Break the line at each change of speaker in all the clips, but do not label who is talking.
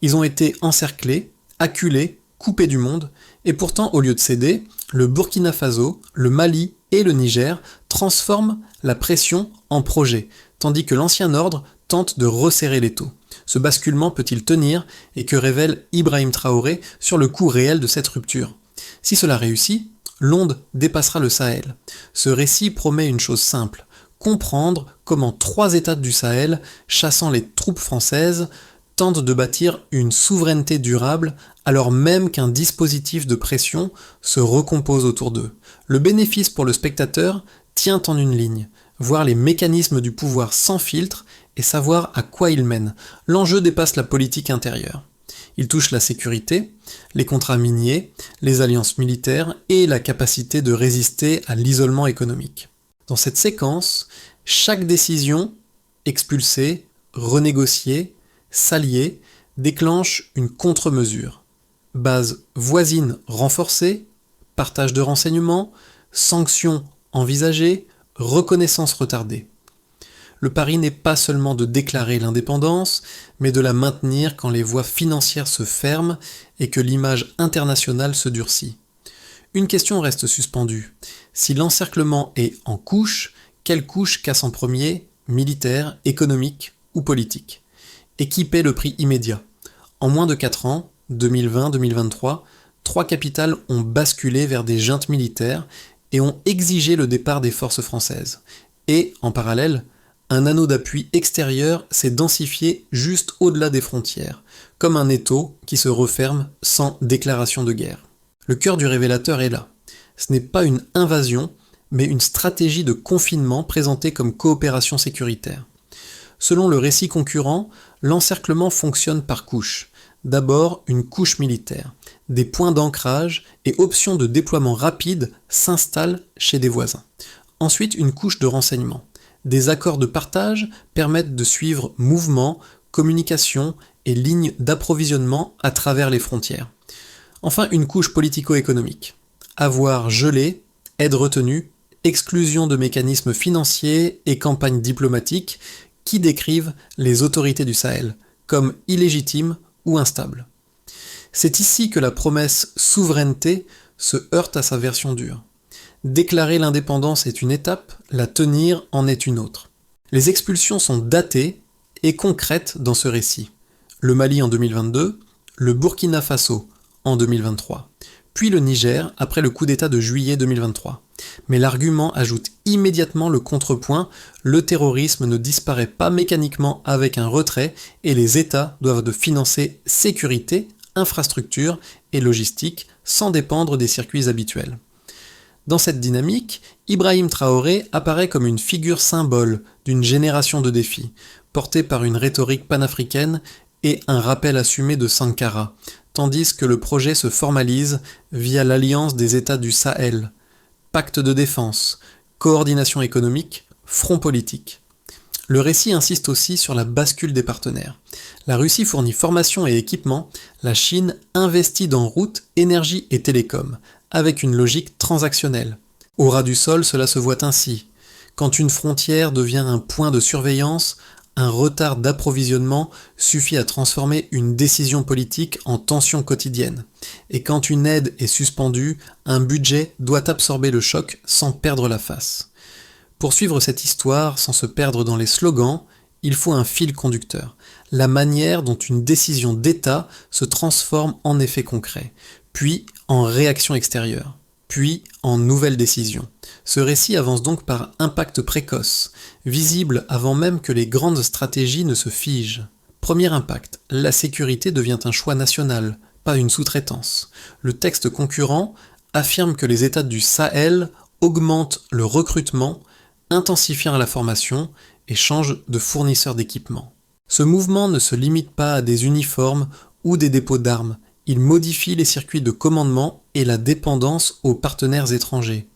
Ils ont été encerclés, acculés, coupés du monde, et pourtant au lieu de céder, le Burkina Faso, le Mali et le Niger transforment la pression en projet, tandis que l'ancien ordre tente de resserrer l'étau. Ce basculement peut-il tenir, et que révèle Ibrahim Traoré sur le coût réel de cette rupture? Si cela réussit, l'onde dépassera le Sahel. Ce récit promet une chose simple: comprendre comment 3 États du Sahel, chassant les troupes françaises, tentent de bâtir une souveraineté durable alors même qu'un dispositif de pression se recompose autour d'eux. Le bénéfice pour le spectateur tient en une ligne: voir les mécanismes du pouvoir sans filtre et savoir à quoi il mène. L'enjeu dépasse la politique intérieure. Il touche la sécurité, les contrats miniers, les alliances militaires et la capacité de résister à l'isolement économique. Dans cette séquence, chaque décision, expulsée, renégociée, s'allier, déclenche une contre-mesure. Base voisine renforcée, partage de renseignements, sanctions envisagées, reconnaissance retardée. Le pari n'est pas seulement de déclarer l'indépendance, mais de la maintenir quand les voies financières se ferment et que l'image internationale se durcit. Une question reste suspendue. Si l'encerclement est en couches, quelle couche casse en premier, militaire, économique ou politique? Et qui paie le prix immédiat? En moins de 4 ans, 2020-2023, 3 capitales ont basculé vers des juntes militaires et ont exigé le départ des forces françaises. Et, en parallèle, un anneau d'appui extérieur s'est densifié juste au-delà des frontières, comme un étau qui se referme sans déclaration de guerre. Le cœur du révélateur est là. Ce n'est pas une invasion, mais une stratégie de confinement présentée comme coopération sécuritaire. Selon le récit concurrent, l'encerclement fonctionne par couches. D'abord, une couche militaire. Des points d'ancrage et options de déploiement rapide s'installent chez des voisins. Ensuite, une couche de renseignement. Des accords de partage permettent de suivre mouvements, communications et lignes d'approvisionnement à travers les frontières. Enfin, une couche politico-économique. Avoirs gelés, aides retenues, exclusion de mécanismes financiers et campagnes diplomatiques qui décrivent les autorités du Sahel comme illégitimes ou instables. C'est ici que la promesse souveraineté se heurte à sa version dure. Déclarer l'indépendance est une étape, la tenir en est une autre. Les expulsions sont datées et concrètes dans ce récit. Le Mali en 2022, le Burkina Faso en 2023, puis le Niger après le coup d'État de juillet 2023. Mais l'argument ajoute immédiatement le contrepoint: le terrorisme ne disparaît pas mécaniquement avec un retrait et les États doivent financer sécurité, infrastructure et logistique sans dépendre des circuits habituels. Dans cette dynamique, Ibrahim Traoré apparaît comme une figure symbole d'une génération de défis, portée par une rhétorique panafricaine et un rappel assumé de Sankara, tandis que le projet se formalise via l'alliance des États du Sahel, pacte de défense, coordination économique, front politique. Le récit insiste aussi sur la bascule des partenaires. La Russie fournit formation et équipement, la Chine investit dans routes, énergie et télécom, avec une logique transactionnelle. Au ras du sol, cela se voit ainsi. Quand une frontière devient un point de surveillance, un retard d'approvisionnement suffit à transformer une décision politique en tension quotidienne. Et quand une aide est suspendue, un budget doit absorber le choc sans perdre la face. Pour suivre cette histoire sans se perdre dans les slogans, il faut un fil conducteur, la manière dont une décision d'État se transforme en effet concret, puis en réaction extérieure, puis en nouvelle décision. Ce récit avance donc par impact précoce, visible avant même que les grandes stratégies ne se figent. Premier impact, la sécurité devient un choix national, pas une sous-traitance. Le texte concurrent affirme que les États du Sahel augmentent le recrutement, intensifiant la formation et changent de fournisseur d'équipement. Ce mouvement ne se limite pas à des uniformes ou des dépôts d'armes, il modifie les circuits de commandement et la dépendance aux partenaires étrangers.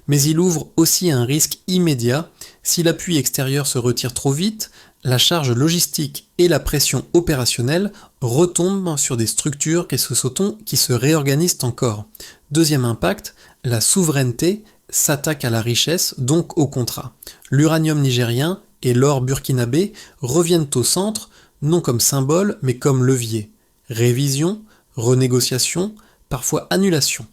Mais il ouvre aussi un risque immédiat: si l'appui extérieur se retire trop vite, la charge logistique et la pression opérationnelle retombent sur des structures qui se réorganisent encore. Deuxième impact, la souveraineté s'attaque à la richesse, donc au contrat. L'uranium nigérien et l'or burkinabé reviennent au centre, non comme symbole, mais comme levier. révision, renégociation, parfois annulation.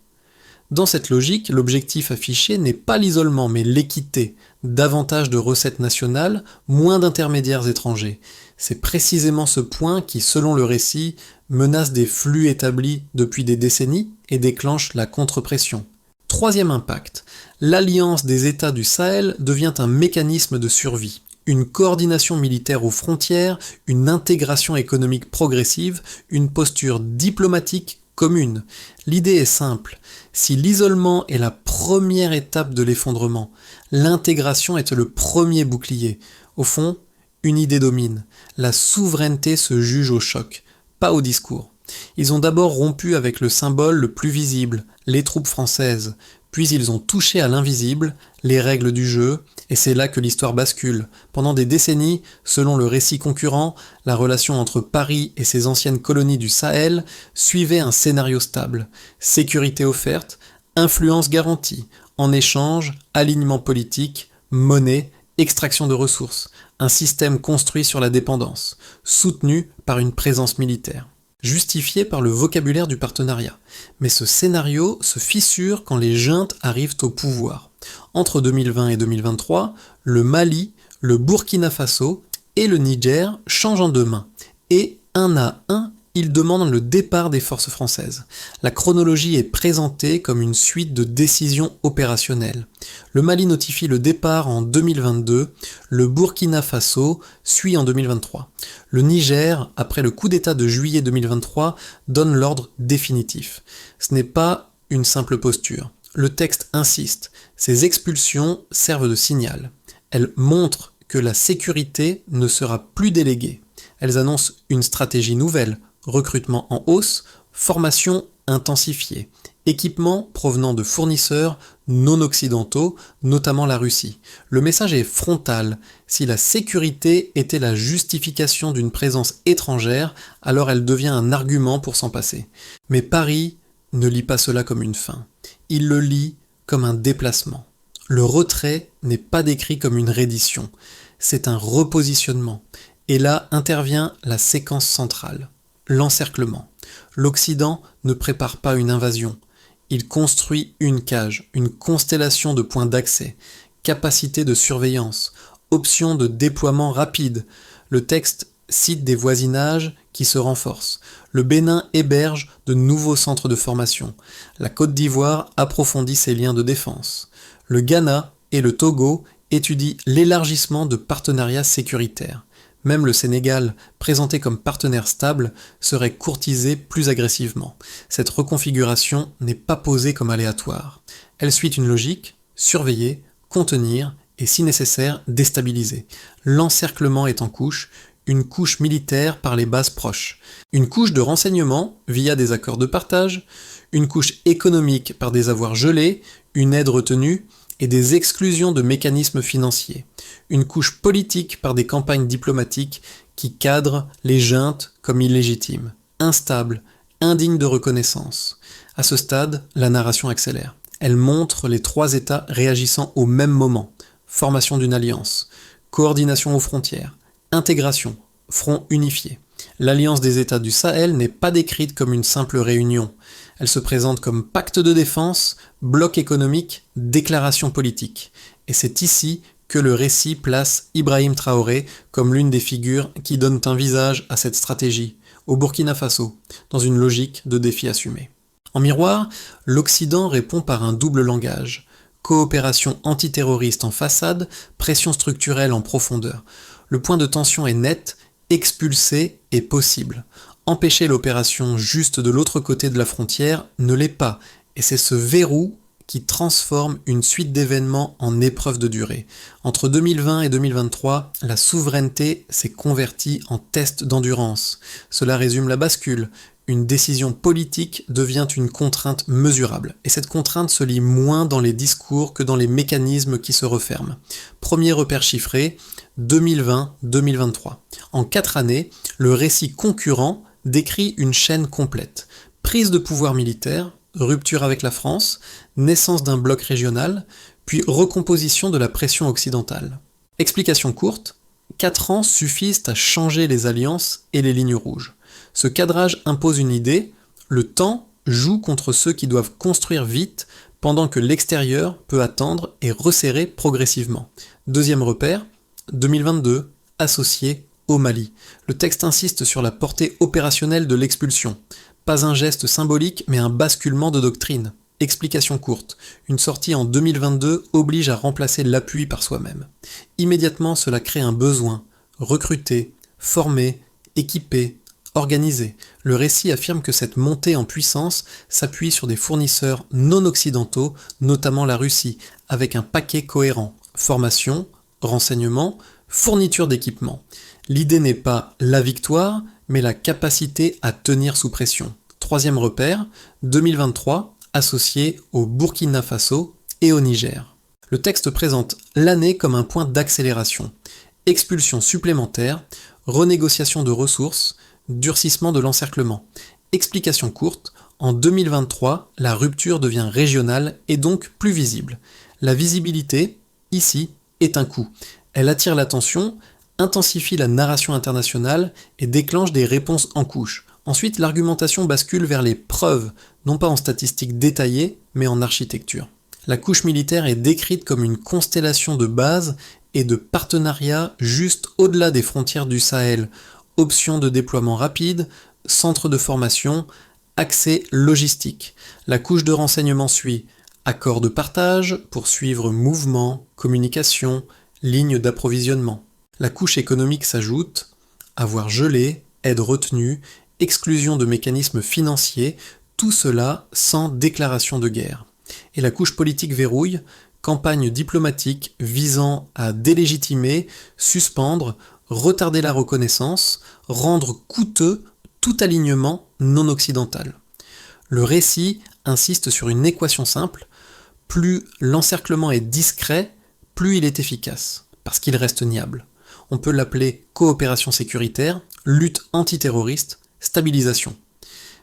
Dans cette logique, l'objectif affiché n'est pas l'isolement, mais l'équité, davantage de recettes nationales, moins d'intermédiaires étrangers. C'est précisément ce point qui, selon le récit, menace des flux établis depuis des décennies et déclenche la contre-pression. Troisième impact, l'alliance des États du Sahel devient un mécanisme de survie. Une coordination militaire aux frontières, une intégration économique progressive, une posture diplomatique commune. L'idée est simple. Si l'isolement est la première étape de l'effondrement, l'intégration est le premier bouclier. Au fond, une idée domine. La souveraineté se juge au choc, pas au discours. Ils ont d'abord rompu avec le symbole le plus visible, les troupes françaises, puis ils ont touché à l'invisible, les règles du jeu, et c'est là que l'histoire bascule. Pendant des décennies, selon le récit concurrent, la relation entre Paris et ses anciennes colonies du Sahel suivait un scénario stable. Sécurité offerte, influence garantie, en échange, alignement politique, monnaie, extraction de ressources, un système construit sur la dépendance, soutenu par une présence militaire. Justifié par le vocabulaire du partenariat. Mais ce scénario se fissure quand les juntes arrivent au pouvoir. Entre 2020 et 2023, le Mali, le Burkina Faso et le Niger changent en deux mains. Et un à un, ils demandent le départ des forces françaises. La chronologie est présentée comme une suite de décisions opérationnelles. Le Mali notifie le départ en 2022, le Burkina Faso suit en 2023. Le Niger, après le coup d'État de juillet 2023, donne l'ordre définitif. Ce n'est pas une simple posture. Le texte insiste. Ces expulsions servent de signal. Elles montrent que la sécurité ne sera plus déléguée. Elles annoncent une stratégie nouvelle, recrutement en hausse, formation intensifiée, équipement provenant de fournisseurs non occidentaux, notamment la Russie. Le message est frontal. Si la sécurité était la justification d'une présence étrangère, alors elle devient un argument pour s'en passer. Mais Paris ne lit pas cela comme une fin. Il le lit comme un déplacement. Le retrait n'est pas décrit comme une reddition. C'est un repositionnement. Et là intervient la séquence centrale. L'encerclement. L'Occident ne prépare pas une invasion. Il construit une cage, une constellation de points d'accès, capacité de surveillance, options de déploiement rapide. Le texte cite des voisinages qui se renforcent. Le Bénin héberge de nouveaux centres de formation. La Côte d'Ivoire approfondit ses liens de défense. Le Ghana et le Togo étudient l'élargissement de partenariats sécuritaires. Même le Sénégal, présenté comme partenaire stable, serait courtisé plus agressivement. Cette reconfiguration n'est pas posée comme aléatoire. Elle suit une logique, surveiller, contenir et si nécessaire déstabiliser. L'encerclement est en couche, une couche militaire par les bases proches, une couche de renseignement via des accords de partage, une couche économique par des avoirs gelés, une aide retenue, et des exclusions de mécanismes financiers, une couche politique par des campagnes diplomatiques qui cadrent les juntes comme illégitimes, instables, indignes de reconnaissance. À ce stade, la narration accélère. Elle montre les trois États réagissant au même moment. Formation d'une alliance, coordination aux frontières, intégration, front unifié. L'alliance des États du Sahel n'est pas décrite comme une simple réunion. Elle se présente comme pacte de défense, bloc économique, déclaration politique. Et c'est ici que le récit place Ibrahim Traoré comme l'une des figures qui donnent un visage à cette stratégie, au Burkina Faso, dans une logique de défi assumé. En miroir, l'Occident répond par un double langage. Coopération antiterroriste en façade, pression structurelle en profondeur. Le point de tension est net, expulser est possible. Empêcher l'opération juste de l'autre côté de la frontière ne l'est pas, et c'est ce verrou qui transforme une suite d'événements en épreuve de durée. Entre 2020 et 2023, la souveraineté s'est convertie en test d'endurance. Cela résume la bascule. Une décision politique devient une contrainte mesurable, et cette contrainte se lit moins dans les discours que dans les mécanismes qui se referment. Premier repère chiffré, 2020-2023. En 4 années, le récit concurrent décrit une chaîne complète. Prise de pouvoir militaire, rupture avec la France, naissance d'un bloc régional, puis recomposition de la pression occidentale. Explication courte, 4 ans suffisent à changer les alliances et les lignes rouges. Ce cadrage impose une idée, le temps joue contre ceux qui doivent construire vite, pendant que l'extérieur peut attendre et resserrer progressivement. Deuxième repère, 2022, associé au Mali. Le texte insiste sur la portée opérationnelle de l'expulsion. Pas un geste symbolique, mais un basculement de doctrine. Explication courte. Une sortie en 2022 oblige à remplacer l'appui par soi-même. Immédiatement, cela crée un besoin. Recruter, former, équiper, organiser. Le récit affirme que cette montée en puissance s'appuie sur des fournisseurs non occidentaux, notamment la Russie, avec un paquet cohérent. Formation, renseignement, fourniture d'équipement. L'idée n'est pas la victoire, mais la capacité à tenir sous pression. Troisième repère, 2023, associé au Burkina Faso et au Niger. Le texte présente l'année comme un point d'accélération. Expulsion supplémentaire, renégociation de ressources, durcissement de l'encerclement. Explication courte, en 2023, la rupture devient régionale et donc plus visible. La visibilité, ici, est un coût. Elle attire l'attention, intensifie la narration internationale et déclenche des réponses en couche. Ensuite, l'argumentation bascule vers les preuves, non pas en statistiques détaillées, mais en architecture. La couche militaire est décrite comme une constellation de bases et de partenariats juste au-delà des frontières du Sahel. Options de déploiement rapide, centres de formation, accès logistique. La couche de renseignement suit accords de partage pour suivre mouvements, communication, lignes d'approvisionnement. La couche économique s'ajoute avoir gelé, aide retenue, exclusion de mécanismes financiers, tout cela sans déclaration de guerre. Et la couche politique verrouille, campagne diplomatique visant à délégitimer, suspendre, retarder la reconnaissance, rendre coûteux tout alignement non occidental. Le récit insiste sur une équation simple, plus l'encerclement est discret, plus il est efficace, parce qu'il reste niable. On peut l'appeler coopération sécuritaire, lutte antiterroriste, stabilisation.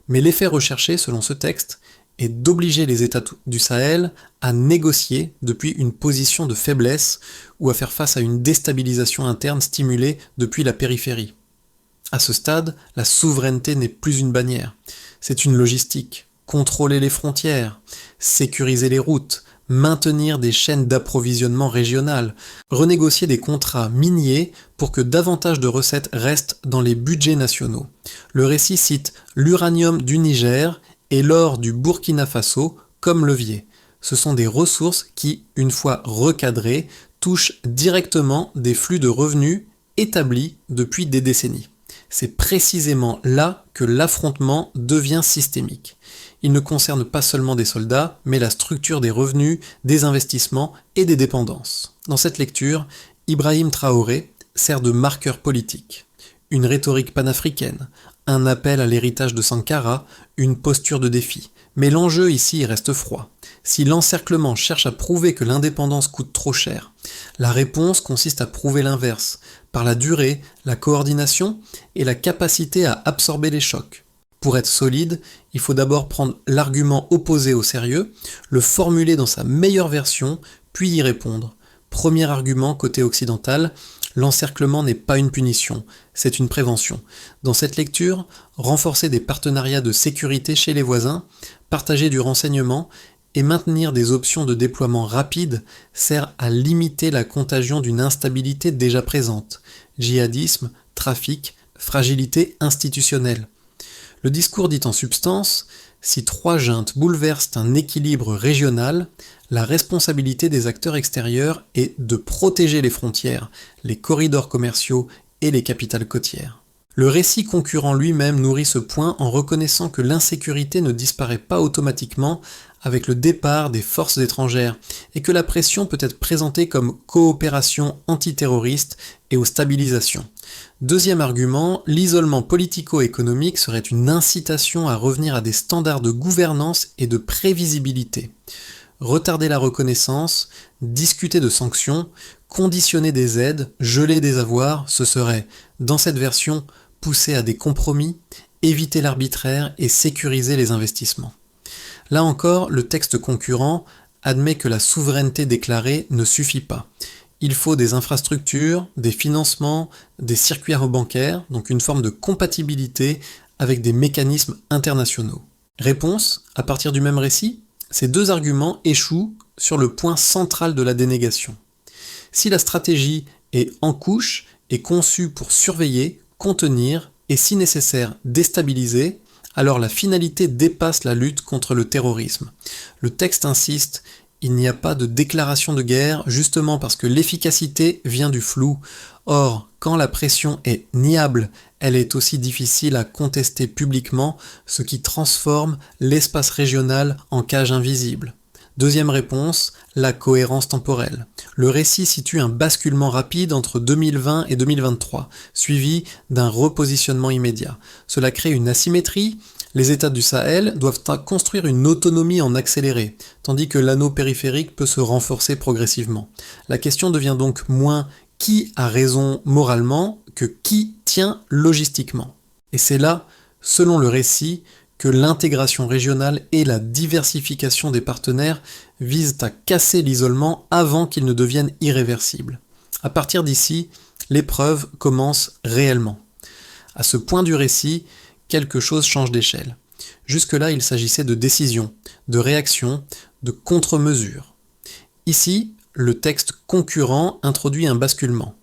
Mais l'effet recherché, selon ce texte, est d'obliger les États du Sahel à négocier depuis une position de faiblesse ou à faire face à une déstabilisation interne stimulée depuis la périphérie. À ce stade, la souveraineté n'est plus une bannière, c'est une logistique. Contrôler les frontières, sécuriser les routes, maintenir des chaînes d'approvisionnement régionales, renégocier des contrats miniers pour que davantage de recettes restent dans les budgets nationaux. Le récit cite l'uranium du Niger et l'or du Burkina Faso comme levier. Ce sont des ressources qui, une fois recadrées, touchent directement des flux de revenus établis depuis des décennies. C'est précisément là que l'affrontement devient systémique. Il ne concerne pas seulement des soldats, mais la structure des revenus, des investissements et des dépendances. Dans cette lecture, Ibrahim Traoré sert de marqueur politique. Une rhétorique panafricaine, un appel à l'héritage de Sankara, une posture de défi. Mais l'enjeu ici reste froid. Si l'encerclement cherche à prouver que l'indépendance coûte trop cher, la réponse consiste à prouver l'inverse, par la durée, la coordination et la capacité à absorber les chocs. Pour être solide, il faut d'abord prendre l'argument opposé au sérieux, le formuler dans sa meilleure version, puis y répondre. Premier argument côté occidental, l'encerclement n'est pas une punition, c'est une prévention. Dans cette lecture, renforcer des partenariats de sécurité chez les voisins, partager du renseignement et maintenir des options de déploiement rapide sert à limiter la contagion d'une instabilité déjà présente. Djihadisme, trafic, fragilité institutionnelle. Le discours dit en substance, si trois juntes bouleversent un équilibre régional, la responsabilité des acteurs extérieurs est de protéger les frontières, les corridors commerciaux et les capitales côtières. Le récit concurrent lui-même nourrit ce point en reconnaissant que l'insécurité ne disparaît pas automatiquement avec le départ des forces étrangères et que la pression peut être présentée comme coopération antiterroriste et aux stabilisations. Deuxième argument, l'isolement politico-économique serait une incitation à revenir à des standards de gouvernance et de prévisibilité. Retarder la reconnaissance, discuter de sanctions, conditionner des aides, geler des avoirs, ce serait, dans cette version, pousser à des compromis, éviter l'arbitraire et sécuriser les investissements. Là encore, le texte concurrent admet que la souveraineté déclarée ne suffit pas. Il faut des infrastructures, des financements, des circuits bancaires, donc une forme de compatibilité avec des mécanismes internationaux. Réponse, à partir du même récit, ces deux arguments échouent sur le point central de la dénégation. Si la stratégie est en couche et conçue pour surveiller, contenir et si nécessaire déstabiliser, alors la finalité dépasse la lutte contre le terrorisme. Le texte insiste, il n'y a pas de déclaration de guerre justement parce que l'efficacité vient du flou. Or, quand la pression est niable, elle est aussi difficile à contester publiquement, ce qui transforme l'espace régional en cage invisible. Deuxième réponse, la cohérence temporelle. Le récit situe un basculement rapide entre 2020 et 2023, suivi d'un repositionnement immédiat. Cela crée une asymétrie. Les États du Sahel doivent construire une autonomie en accéléré, tandis que l'anneau périphérique peut se renforcer progressivement. La question devient donc moins qui a raison moralement que qui tient logistiquement. Et c'est là, selon le récit, que l'intégration régionale et la diversification des partenaires visent à casser l'isolement avant qu'il ne devienne irréversible. À partir d'ici, l'épreuve commence réellement. À ce point du récit, quelque chose change d'échelle. Jusque-là, il s'agissait de décision, de réaction, de contre-mesure. Ici, le texte concurrent introduit un basculement.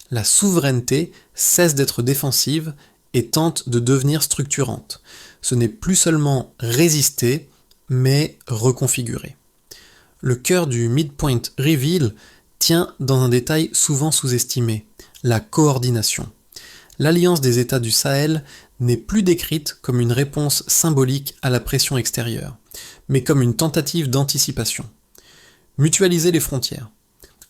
La souveraineté cesse d'être défensive et tente de devenir structurante. Ce n'est plus seulement résister, mais reconfigurer. Le cœur du Midpoint Reveal tient dans un détail souvent sous-estimé, la coordination. L'alliance des États du Sahel n'est plus décrite comme une réponse symbolique à la pression extérieure, mais comme une tentative d'anticipation. Mutualiser les frontières,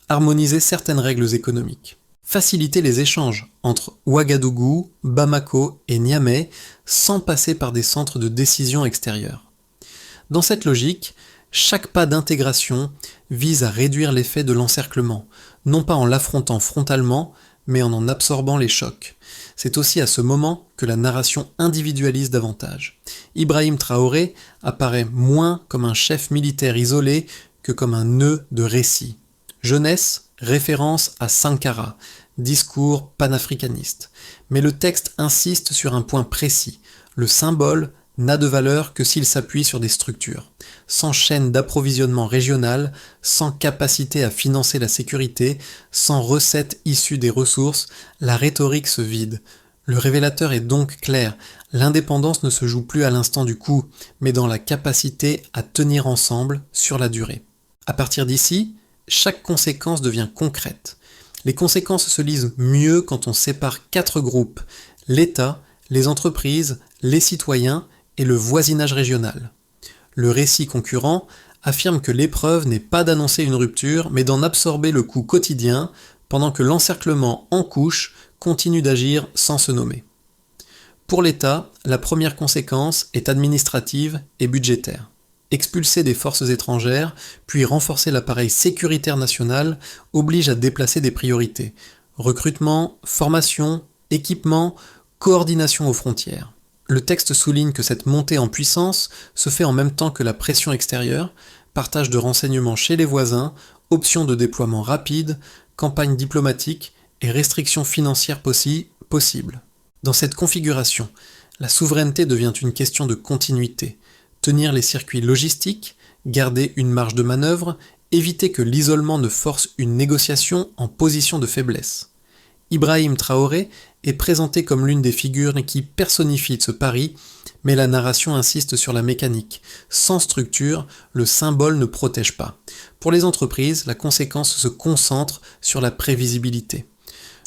harmoniser certaines règles économiques, faciliter les échanges entre Ouagadougou, Bamako et Niamey sans passer par des centres de décision extérieurs. Dans cette logique, chaque pas d'intégration vise à réduire l'effet de l'encerclement, non pas en l'affrontant frontalement, mais en absorbant les chocs. C'est aussi à ce moment que la narration individualise davantage. Ibrahim Traoré apparaît moins comme un chef militaire isolé que comme un nœud de récit. Jeunesse, référence à Sankara, discours panafricaniste. Mais le texte insiste sur un point précis. Le symbole n'a de valeur que s'il s'appuie sur des structures. Sans chaîne d'approvisionnement régionale, sans capacité à financer la sécurité, sans recettes issues des ressources, la rhétorique se vide. Le révélateur est donc clair, l'indépendance ne se joue plus à l'instant du coup, mais dans la capacité à tenir ensemble sur la durée. À partir d'ici, chaque conséquence devient concrète. Les conséquences se lisent mieux quand on sépare 4 groupes, l'État, les entreprises, les citoyens et le voisinage régional. Le récit concurrent affirme que l'épreuve n'est pas d'annoncer une rupture, mais d'en absorber le coût quotidien, pendant que l'encerclement en couche continue d'agir sans se nommer. Pour l'État, la première conséquence est administrative et budgétaire. Expulser des forces étrangères, puis renforcer l'appareil sécuritaire national oblige à déplacer des priorités. Recrutement, formation, équipement, coordination aux frontières. Le texte souligne que cette montée en puissance se fait en même temps que la pression extérieure, partage de renseignements chez les voisins, options de déploiement rapide, campagne diplomatique et restrictions financières possibles. Dans cette configuration, la souveraineté devient une question de continuité. Tenir les circuits logistiques, garder une marge de manœuvre, éviter que l'isolement ne force une négociation en position de faiblesse. Ibrahim Traoré est présenté comme l'une des figures qui personnifient ce pari, mais la narration insiste sur la mécanique. Sans structure, le symbole ne protège pas. Pour les entreprises, la conséquence se concentre sur la prévisibilité.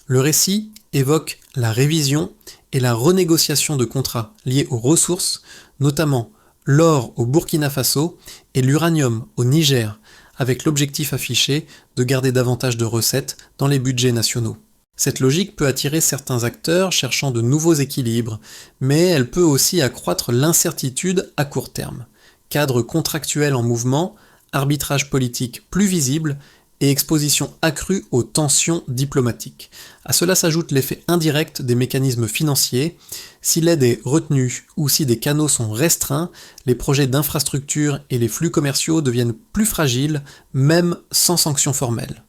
Le récit évoque la révision et la renégociation de contrats liés aux ressources, notamment l'or au Burkina Faso et l'uranium au Niger, avec l'objectif affiché de garder davantage de recettes dans les budgets nationaux. Cette logique peut attirer certains acteurs cherchant de nouveaux équilibres, mais elle peut aussi accroître l'incertitude à court terme. Cadre contractuel en mouvement, arbitrage politique plus visible et exposition accrue aux tensions diplomatiques. À cela s'ajoute l'effet indirect des mécanismes financiers. Si l'aide est retenue ou si des canaux sont restreints, les projets d'infrastructure et les flux commerciaux deviennent plus fragiles, même sans sanction formelle.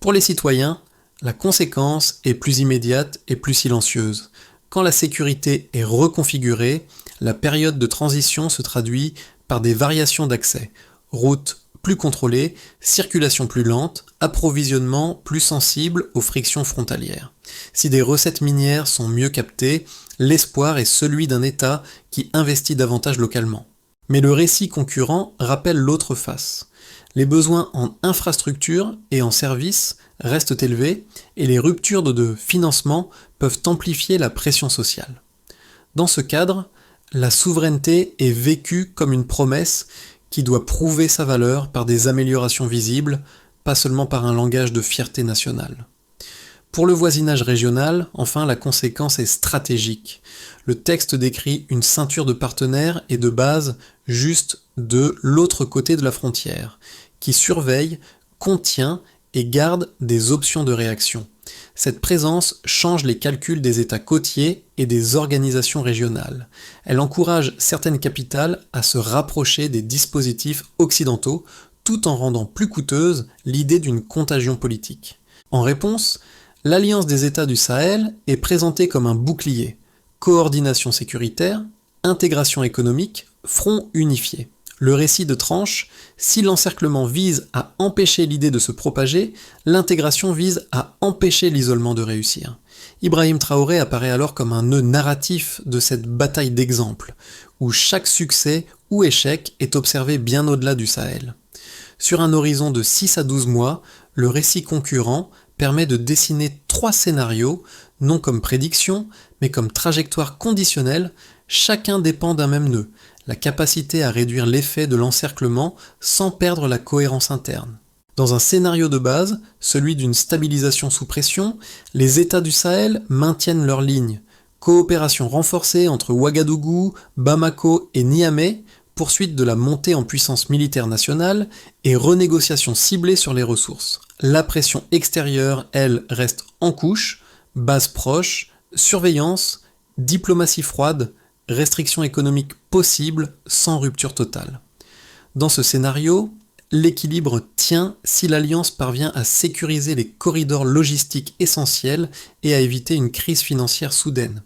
Pour les citoyens, la conséquence est plus immédiate et plus silencieuse. Quand la sécurité est reconfigurée, la période de transition se traduit par des variations d'accès. Routes plus contrôlées, circulation plus lente, approvisionnement plus sensible aux frictions frontalières. Si des recettes minières sont mieux captées, l'espoir est celui d'un État qui investit davantage localement. Mais le récit concurrent rappelle l'autre face. Les besoins en infrastructures et en services restent élevés et les ruptures de financement peuvent amplifier la pression sociale. Dans ce cadre, la souveraineté est vécue comme une promesse qui doit prouver sa valeur par des améliorations visibles, pas seulement par un langage de fierté nationale. Pour le voisinage régional, enfin, la conséquence est stratégique. Le texte décrit une ceinture de partenaires et de bases juste de l'autre côté de la frontière, qui surveille, contient et garde des options de réaction. Cette présence change les calculs des États côtiers et des organisations régionales. Elle encourage certaines capitales à se rapprocher des dispositifs occidentaux, tout en rendant plus coûteuse l'idée d'une contagion politique. En réponse, l'Alliance des États du Sahel est présentée comme un bouclier, coordination sécuritaire, intégration économique, front unifié. Le récit de tranche, si l'encerclement vise à empêcher l'idée de se propager, l'intégration vise à empêcher l'isolement de réussir. Ibrahim Traoré apparaît alors comme un nœud narratif de cette bataille d'exemples, où chaque succès ou échec est observé bien au-delà du Sahel. Sur un horizon de 6 à 12 mois, le récit concurrent permet de dessiner 3 scénarios, non comme prédiction, mais comme trajectoire conditionnelle, chacun dépend d'un même nœud, la capacité à réduire l'effet de l'encerclement sans perdre la cohérence interne. Dans un scénario de base, celui d'une stabilisation sous pression, les États du Sahel maintiennent leur ligne. Coopération renforcée entre Ouagadougou, Bamako et Niamey, poursuite de la montée en puissance militaire nationale et renégociation ciblée sur les ressources. La pression extérieure, elle, reste en couche, base proche, surveillance, diplomatie froide, restrictions économiques possibles sans rupture totale. Dans ce scénario, l'équilibre tient si l'Alliance parvient à sécuriser les corridors logistiques essentiels et à éviter une crise financière soudaine.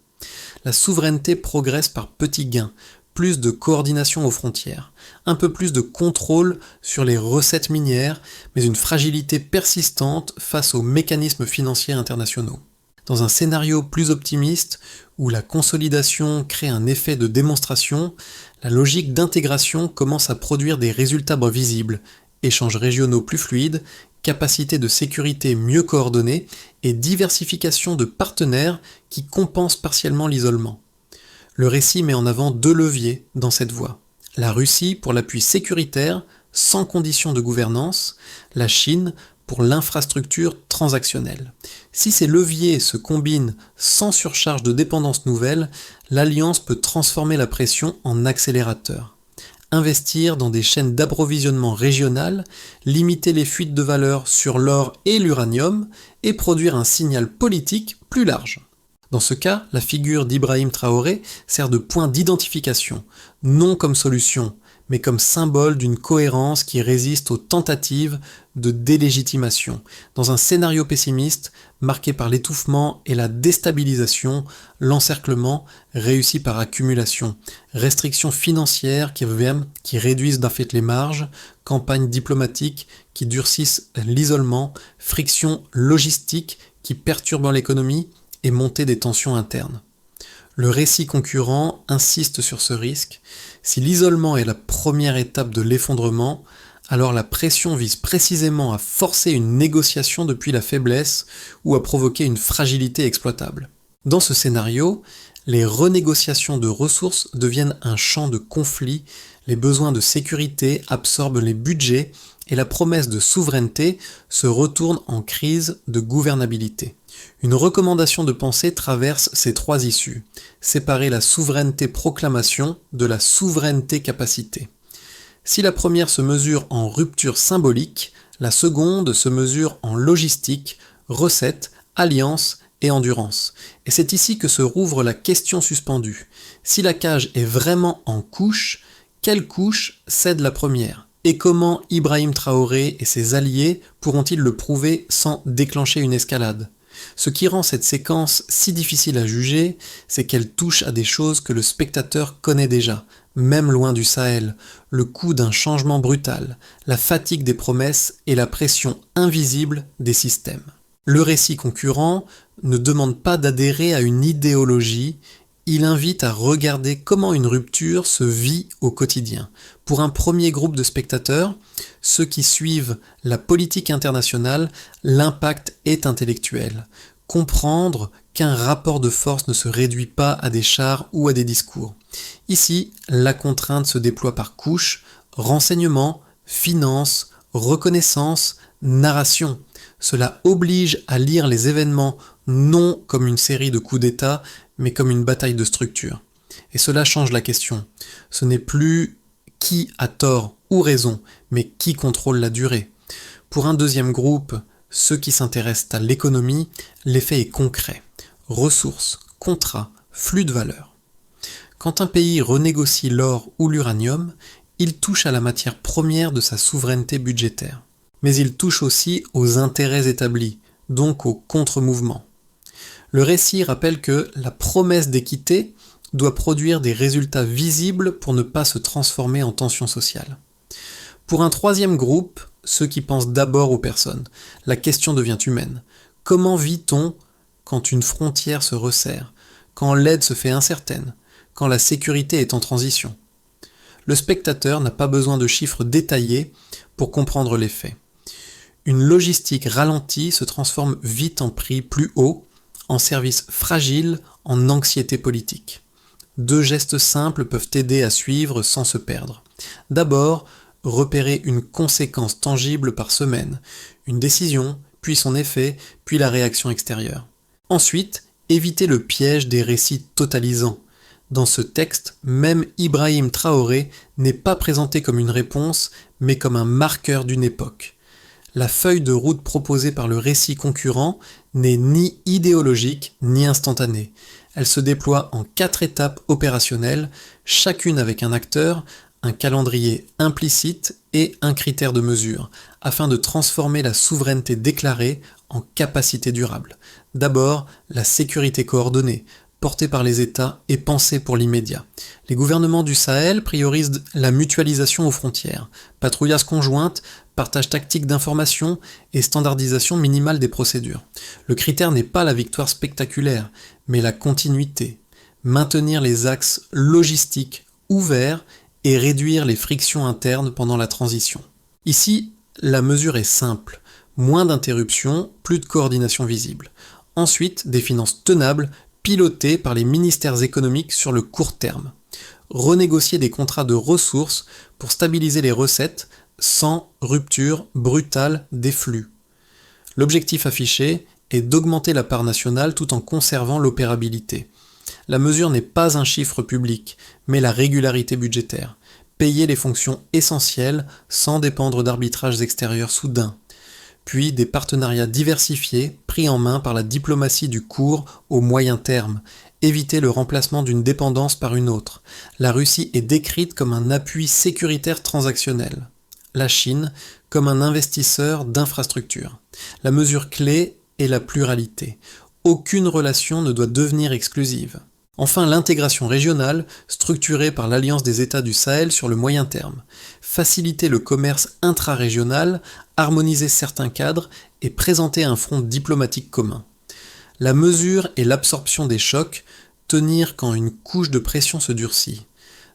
La souveraineté progresse par petits gains, plus de coordination aux frontières, un peu plus de contrôle sur les recettes minières, mais une fragilité persistante face aux mécanismes financiers internationaux. Dans un scénario plus optimiste, où la consolidation crée un effet de démonstration, la logique d'intégration commence à produire des résultats visibles, échanges régionaux plus fluides, capacité de sécurité mieux coordonnée et diversification de partenaires qui compensent partiellement l'isolement. Le récit met en avant 2 leviers dans cette voie. La Russie pour l'appui sécuritaire, sans condition de gouvernance, la Chine pour l'infrastructure transactionnelle. Si ces leviers se combinent sans surcharge de dépendance nouvelle, l'Alliance peut transformer la pression en accélérateur. Investir dans des chaînes d'approvisionnement régionales, limiter les fuites de valeur sur l'or et l'uranium et produire un signal politique plus large. Dans ce cas, la figure d'Ibrahim Traoré sert de point d'identification, non comme solution, mais comme symbole d'une cohérence qui résiste aux tentatives de délégitimation. Dans un scénario pessimiste, marqué par l'étouffement et la déstabilisation, l'encerclement réussit par accumulation, restrictions financières qui réduisent d'en fait les marges, campagnes diplomatiques qui durcissent l'isolement, frictions logistiques qui perturbent l'économie et montée des tensions internes. Le récit concurrent insiste sur ce risque. Si l'isolement est la première étape de l'effondrement, alors la pression vise précisément à forcer une négociation depuis la faiblesse ou à provoquer une fragilité exploitable. Dans ce scénario, les renégociations de ressources deviennent un champ de conflit, les besoins de sécurité absorbent les budgets et la promesse de souveraineté se retourne en crise de gouvernabilité. Une recommandation de pensée traverse ces 3 issues. Séparer la souveraineté proclamation de la souveraineté capacité. Si la première se mesure en rupture symbolique, la seconde se mesure en logistique, recette, alliance et endurance. Et c'est ici que se rouvre la question suspendue. Si la cage est vraiment en couche, quelle couche cède la première ? Et comment Ibrahim Traoré et ses alliés pourront-ils le prouver sans déclencher une escalade ? Ce qui rend cette séquence si difficile à juger, c'est qu'elle touche à des choses que le spectateur connaît déjà, même loin du Sahel, le coût d'un changement brutal, la fatigue des promesses et la pression invisible des systèmes. Le récit concurrent ne demande pas d'adhérer à une idéologie, il invite à regarder comment une rupture se vit au quotidien. Pour un premier groupe de spectateurs, ceux qui suivent la politique internationale, l'impact est intellectuel. Comprendre qu'un rapport de force ne se réduit pas à des chars ou à des discours. Ici, la contrainte se déploie par couches, renseignement, finance, reconnaissance, narration. Cela oblige à lire les événements non comme une série de coups d'État, mais comme une bataille de structure. Et cela change la question. Ce n'est plus qui a tort ou raison, mais qui contrôle la durée. Pour un deuxième groupe, ceux qui s'intéressent à l'économie, l'effet est concret. Ressources, contrats, flux de valeurs. Quand un pays renégocie l'or ou l'uranium, il touche à la matière première de sa souveraineté budgétaire. Mais il touche aussi aux intérêts établis, donc aux contre-mouvements. Le récit rappelle que la promesse d'équité doit produire des résultats visibles pour ne pas se transformer en tension sociale. Pour un troisième groupe, ceux qui pensent d'abord aux personnes, la question devient humaine. Comment vit-on quand une frontière se resserre, quand l'aide se fait incertaine, quand la sécurité est en transition? Le spectateur n'a pas besoin de chiffres détaillés pour comprendre les faits. Une logistique ralentie se transforme vite en prix plus haut, en service fragile, en anxiété politique. Deux gestes simples peuvent aider à suivre sans se perdre. D'abord, repérer une conséquence tangible par semaine, une décision, puis son effet, puis la réaction extérieure. Ensuite, éviter le piège des récits totalisants. Dans ce texte, même Ibrahim Traoré n'est pas présenté comme une réponse, mais comme un marqueur d'une époque. La feuille de route proposée par le récit concurrent n'est ni idéologique ni instantanée. Elle se déploie en 4 étapes opérationnelles, chacune avec un acteur, un calendrier implicite et un critère de mesure, afin de transformer la souveraineté déclarée en capacité durable. D'abord, la sécurité coordonnée, portée par les États et pensée pour l'immédiat. Les gouvernements du Sahel priorisent la mutualisation aux frontières, patrouillage conjointe, partage tactique d'informations et standardisation minimale des procédures. Le critère n'est pas la victoire spectaculaire, mais la continuité. Maintenir les axes logistiques ouverts et réduire les frictions internes pendant la transition. Ici, la mesure est simple. Moins d'interruptions, plus de coordination visible. Ensuite, des finances tenables, pilotées par les ministères économiques sur le court terme. Renégocier des contrats de ressources pour stabiliser les recettes sans rupture brutale des flux. L'objectif affiché est d'augmenter la part nationale tout en conservant l'opérabilité. La mesure n'est pas un chiffre public, mais la régularité budgétaire. Payer les fonctions essentielles sans dépendre d'arbitrages extérieurs soudains. Puis des partenariats diversifiés pris en main par la diplomatie du court au moyen terme, éviter le remplacement d'une dépendance par une autre. La Russie est décrite comme un appui sécuritaire transactionnel. La Chine comme un investisseur d'infrastructures. La mesure clé est la pluralité. Aucune relation ne doit devenir exclusive. Enfin, l'intégration régionale, structurée par l'Alliance des États du Sahel sur le moyen terme. Faciliter le commerce intra-régional, harmoniser certains cadres et présenter un front diplomatique commun. La mesure est l'absorption des chocs, tenir quand une couche de pression se durcit.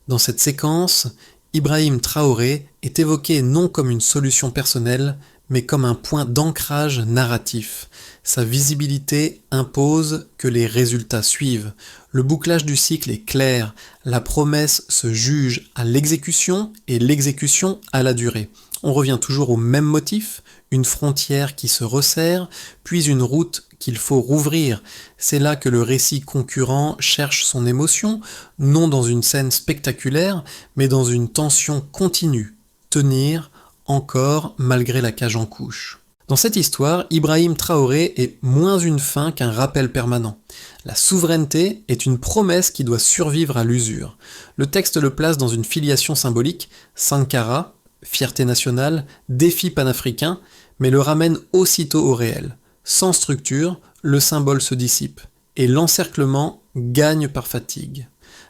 Dans cette séquence, Ibrahim Traoré est évoqué non comme une solution personnelle, mais comme un point d'ancrage narratif. Sa visibilité impose que les résultats suivent. Le bouclage du cycle est clair, la promesse se juge à l'exécution et l'exécution à la durée. On revient toujours au même motif, une frontière qui se resserre, puis une route qu'il faut rouvrir. C'est là que le récit concurrent cherche son émotion, non dans une scène spectaculaire, mais dans une tension continue. Tenir encore malgré la cage en couche. Dans cette histoire, Ibrahim Traoré est moins une fin qu'un rappel permanent. La souveraineté est une promesse qui doit survivre à l'usure. Le texte le place dans une filiation symbolique, Sankara, fierté nationale, défi panafricain, mais le ramène aussitôt au réel. Sans structure, le symbole se dissipe, et l'encerclement gagne par fatigue.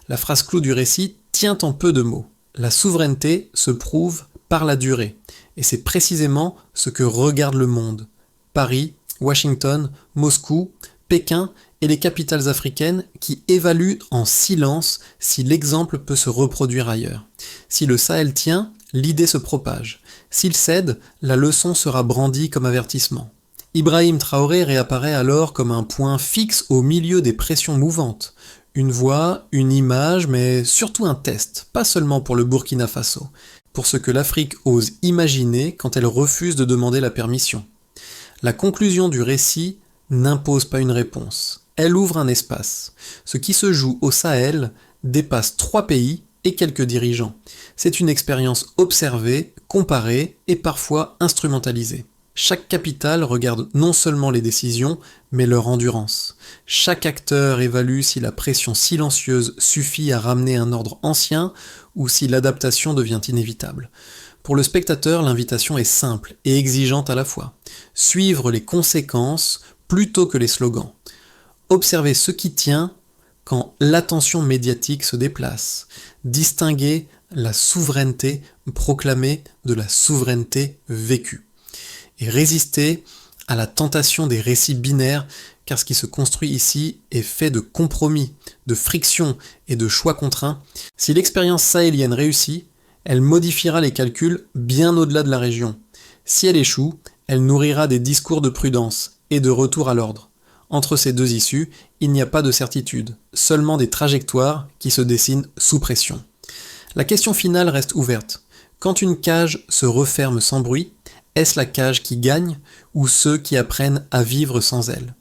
La phrase clou du récit tient en peu de mots. La souveraineté se prouve par la durée, et c'est précisément ce que regarde le monde. Paris, Washington, Moscou, Pékin et les capitales africaines qui évaluent en silence si l'exemple peut se reproduire ailleurs. Si le Sahel tient, l'idée se propage. S'il cède, la leçon sera brandie comme avertissement. Ibrahim Traoré réapparaît alors comme un point fixe au milieu des pressions mouvantes. Une voix, une image, mais surtout un test, pas seulement pour le Burkina Faso, pour ce que l'Afrique ose imaginer quand elle refuse de demander la permission. La conclusion du récit n'impose pas une réponse, elle ouvre un espace. Ce qui se joue au Sahel dépasse 3 pays et quelques dirigeants. C'est une expérience observée, comparée et parfois instrumentalisée. Chaque capitale regarde non seulement les décisions, mais leur endurance. Chaque acteur évalue si la pression silencieuse suffit à ramener un ordre ancien ou si l'adaptation devient inévitable. Pour le spectateur, l'invitation est simple et exigeante à la fois. Suivre les conséquences plutôt que les slogans. Observer ce qui tient quand l'attention médiatique se déplace. Distinguer la souveraineté proclamée de la souveraineté vécue. Et résister à la tentation des récits binaires, car ce qui se construit ici est fait de compromis, de frictions et de choix contraints. Si l'expérience sahélienne réussit, elle modifiera les calculs bien au-delà de la région. Si elle échoue, elle nourrira des discours de prudence et de retour à l'ordre. Entre ces deux issues, il n'y a pas de certitude, seulement des trajectoires qui se dessinent sous pression. La question finale reste ouverte. Quand une cage se referme sans bruit, est-ce la cage qui gagne ou ceux qui apprennent à vivre sans elle ?